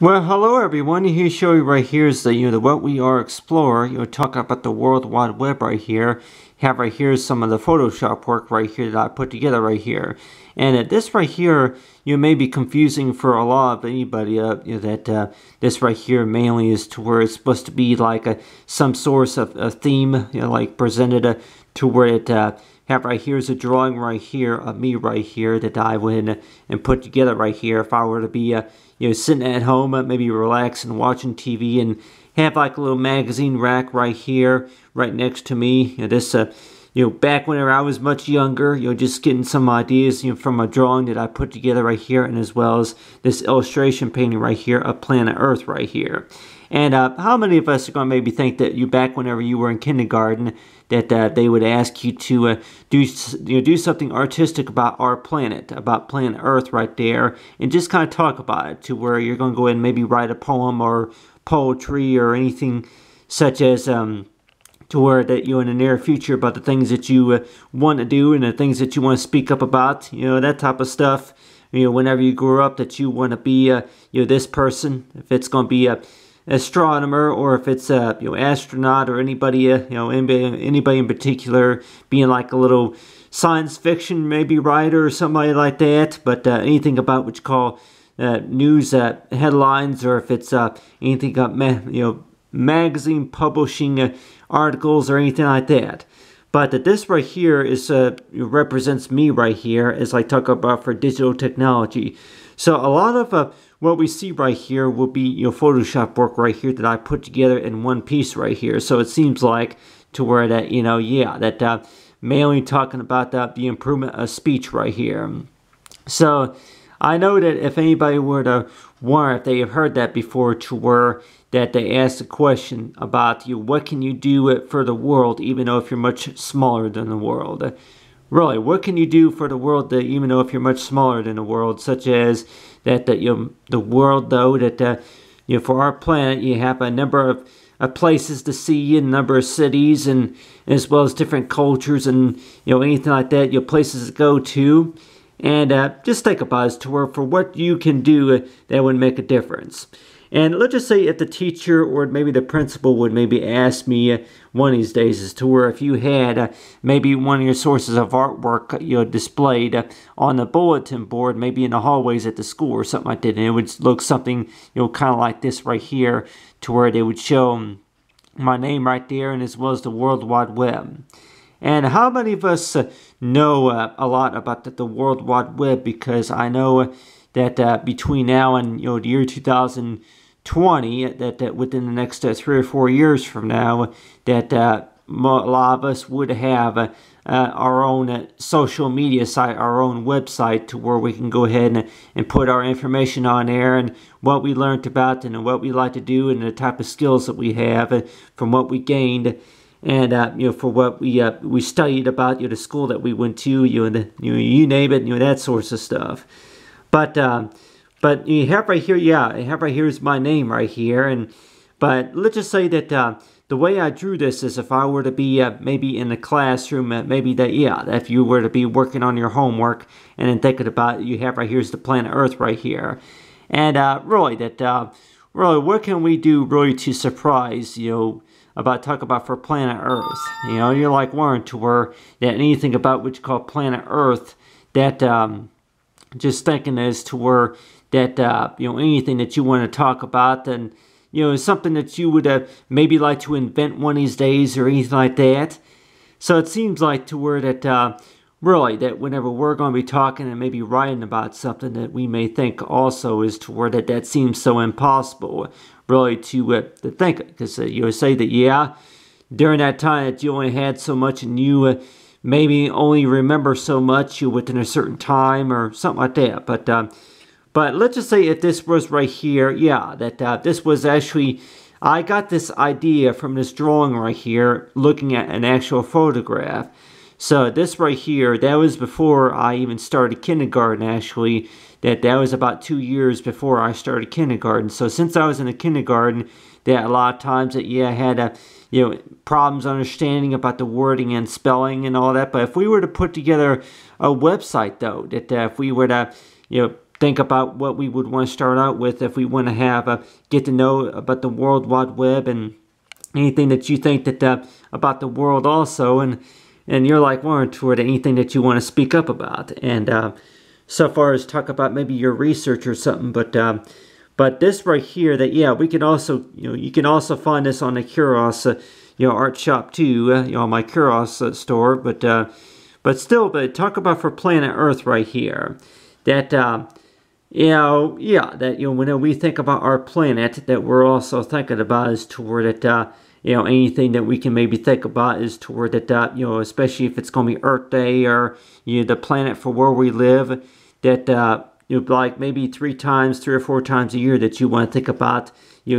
Well, hello everyone. Here show you right here is the What We Are Explorer. Talk about the World Wide Web right here. Have right here some of the Photoshop work right here that I put together right here. And this right here, may be confusing for a lot of anybody. This right here mainly is to where it's supposed to be like some source of a theme, like presented to where it have right here is a drawing right here of me right here that I went and put together right here. If I were to be sitting at home, maybe relaxing, watching TV, and have like a little magazine rack right here, right next to me. Back whenever I was much younger, just getting some ideas, from a drawing that I put together right here, and as well as this illustration painting right here of Planet Earth right here. And how many of us are going to maybe think that back whenever you were in kindergarten, that they would ask you to do something artistic about our planet, about Planet Earth right there, and just kind of talk about it, to where you're going to go ahead and maybe write a poem or poetry or anything such as to where that in the near future about the things that you want to do and the things that you want to speak up about, that type of stuff. Whenever you grow up, that you want to be this person, if it's going to be a astronomer, or if it's a astronaut, or anybody anybody in particular, being like a little science fiction maybe writer or somebody like that. But anything about what you call news headlines, or if it's anything about magazine publishing articles or anything like that. But this right here is represents me right here, as I talk about for digital technology. So a lot of what we see right here will be Photoshop work right here that I put together in one piece right here. So it seems like to where that mainly talking about the improvement of speech right here. So I know that if anybody were to wonder if they have heard that before, to where that they ask the question about what can you do for the world, even though if you're much smaller than the world. Really, what can you do for the world, even though if you're much smaller than the world? Such as that the world, though, that for our planet, you have a number of places to see, and a number of cities, and as well as different cultures, and anything like that, places to go to. And just think about it, to where for what you can do that would make a difference. And let's just say if the teacher or maybe the principal would maybe ask me one of these days, as to where if you had maybe one of your sources of artwork displayed on the bulletin board, maybe in the hallways at the school or something like that, and it would look something kind of like this right here, to where they would show my name right there, and as well as the World Wide Web. And how many of us know a lot about the World Wide Web? Because I know that between now and the year 2020, that within the next 3 or 4 years from now, that a lot of us would have our own social media site, our own website, to where we can go ahead and put our information on there, and what we learned about, and what we like to do, and the type of skills that we have from what we gained. And for what we studied about, the school that we went to, you name it, that sorts of stuff. But you have right here, I have right here is my name right here. But let's just say that the way I drew this is, if I were to be maybe in the classroom, maybe that if you were to be working on your homework, and then thinking about it, you have right here is the planet Earth right here. And really what can we do really to surprise talk about for planet Earth? You're like wondering to where that anything about what you call planet Earth, that just thinking as to where that anything that you want to talk about, and something that you would maybe like to invent one of these days, or anything like that. So it seems like to where that really that whenever we're going to be talking and maybe writing about something, that we may think also is to where that seems so impossible really to think, because say that during that time that you only had so much, and you maybe only remember so much within a certain time, or something like that. But let's just say if this was right here, that this was actually, I got this idea from this drawing right here, looking at an actual photograph. So this right here, that was before I even started kindergarten, actually. That was about 2 years before I started kindergarten. So since I was in the kindergarten, that a lot of times that I had problems understanding about the wording and spelling and all that. But if we were to put together a website, though, that if we were to think about what we would want to start out with if we want to have get to know about the World Wide Web and anything that you think that about the world also, and you're like one toward anything that you want to speak up about, and so far as talk about maybe your research or something, but this right here, that yeah, we can also, you can also find this on the Kuros art shop too, on my Kuros store, but still, talk about for planet Earth right here, that that when we think about our planet, that we're also thinking about is toward it, anything that we can maybe think about is toward it, especially if it's going to be Earth Day or the planet for where we live, that like maybe 3 or 4 times a year that you want to think about,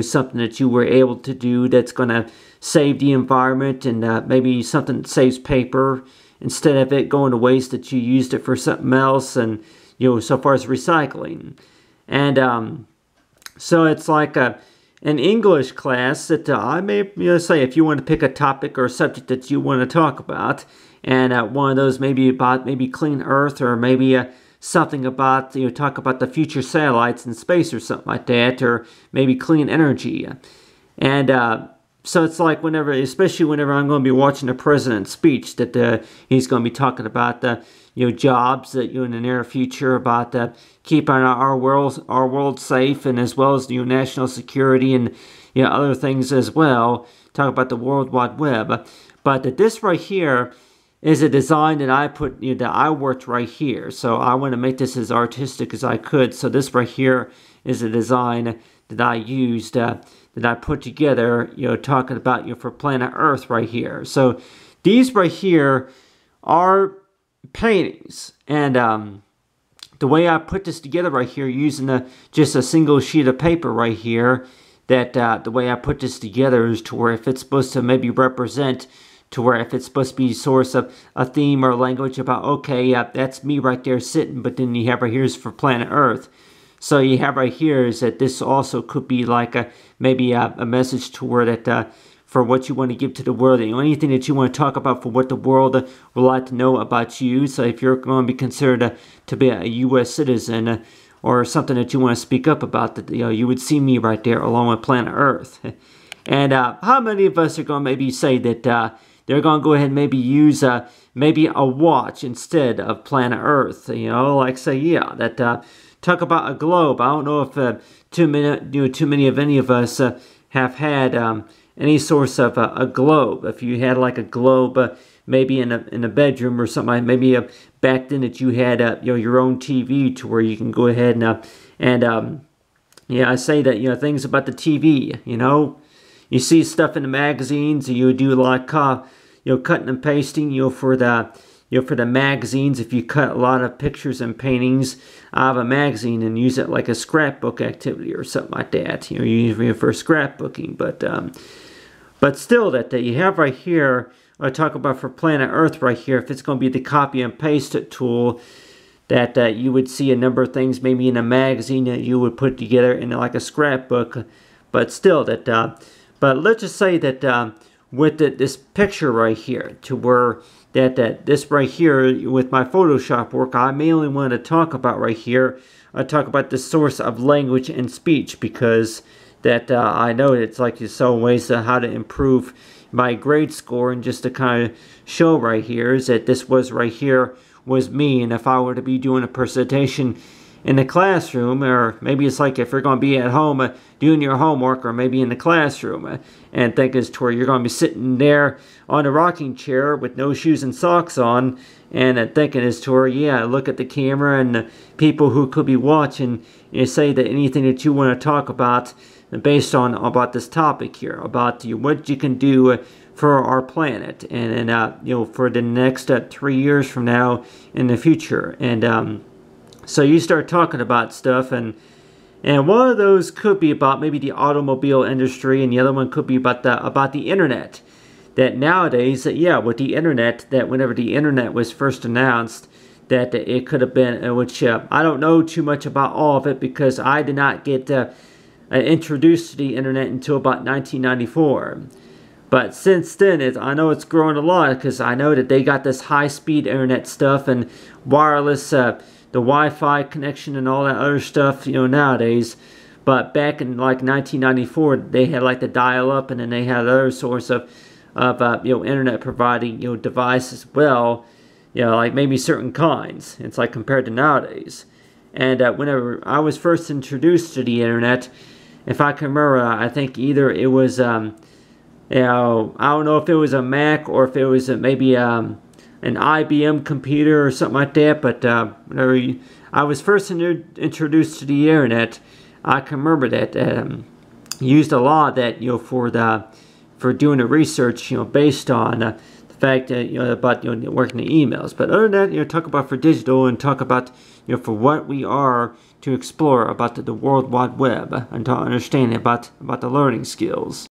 something that you were able to do that's going to save the environment, and maybe something that saves paper instead of it going to waste, that you used it for something else, and so far as recycling. And so it's like an English class that I may say, if you want to pick a topic or a subject that you want to talk about, and one of those maybe about maybe clean Earth, or maybe something about, talk about the future satellites in space or something like that, or maybe clean energy. And so it's like especially whenever I'm going to be watching the president's speech, that he's going to be talking about the jobs that in the near future, about keeping our world safe, and as well as national security and other things as well. Talk about the World Wide Web, but that this right here is a design that I put, that I worked right here. So I want to make this as artistic as I could. So this right here is a design that I used, that I put together, talking about, for planet Earth right here. So these right here are paintings, and the way I put this together right here, using just a single sheet of paper right here, that the way I put this together is to where if it's supposed to maybe represent, to where if it's supposed to be source of a theme or language about, okay, that's me right there sitting, but then you have right here is for planet Earth. So you have right here is that this also could be like maybe a message to where that for what you want to give to the world, anything that you want to talk about for what the world would like to know about you. So if you're going to be considered to be a U.S. citizen, or something that you want to speak up about, that you would see me right there along with planet Earth. And how many of us are going to maybe say that they're going to go ahead and maybe use maybe a watch instead of planet Earth? Like say, yeah, that talk about a globe. I don't know if too many of any of us have had any source of a globe. If you had like a globe, maybe in a bedroom or something, maybe back then that you had your own TV, to where you can go ahead and I say that things about the TV. You see stuff in the magazines. You do like cutting and pasting. For the magazines, if you cut a lot of pictures and paintings out of a magazine and use it like a scrapbook activity or something like that, usually for scrapbooking. But still, that you have right here, I talk about for planet Earth right here, if it's going to be the copy and paste tool, that you would see a number of things maybe in a magazine that you would put together in like a scrapbook. But still, that but let's just say that with this picture right here, to where that this right here with my Photoshop work, I mainly want to talk about right here. I talk about the source of language and speech, because that I know it's like so ways how to improve my grade score, and just to kind of show right here is that this was right here was me, and if I were to be doing a presentation in the classroom, or maybe it's like if you're going to be at home doing your homework, or maybe in the classroom, and think as to where you're going to be sitting there on a rocking chair with no shoes and socks on, and thinking as to where, yeah, look at the camera and the people who could be watching, and say that anything that you want to talk about based on about this topic here, about what you can do for our planet, and for the next 3 years from now in the future. And so you start talking about stuff, and one of those could be about maybe the automobile industry, and the other one could be about the internet. That nowadays, with the internet, that whenever the internet was first announced, that it could have been, which I don't know too much about all of it, because I did not get introduced to the internet until about 1994. But since then, I know it's growing a lot, because I know that they got this high-speed internet stuff and wireless the Wi-Fi connection and all that other stuff, nowadays. But back in like 1994, they had like the dial-up, and then they had other sorts of internet providing devices as well, like maybe certain kinds. It's like compared to nowadays. And whenever I was first introduced to the internet, if I can remember, I think either it was I don't know if it was a Mac or if it was maybe an IBM computer or something like that. But whenever I was first introduced to the internet, I can remember that used a lot of that for doing the research based on the fact that about working the emails. But other than that, talk about for digital, and talk about for what we are to explore about the World Wide Web, and to understand about the learning skills.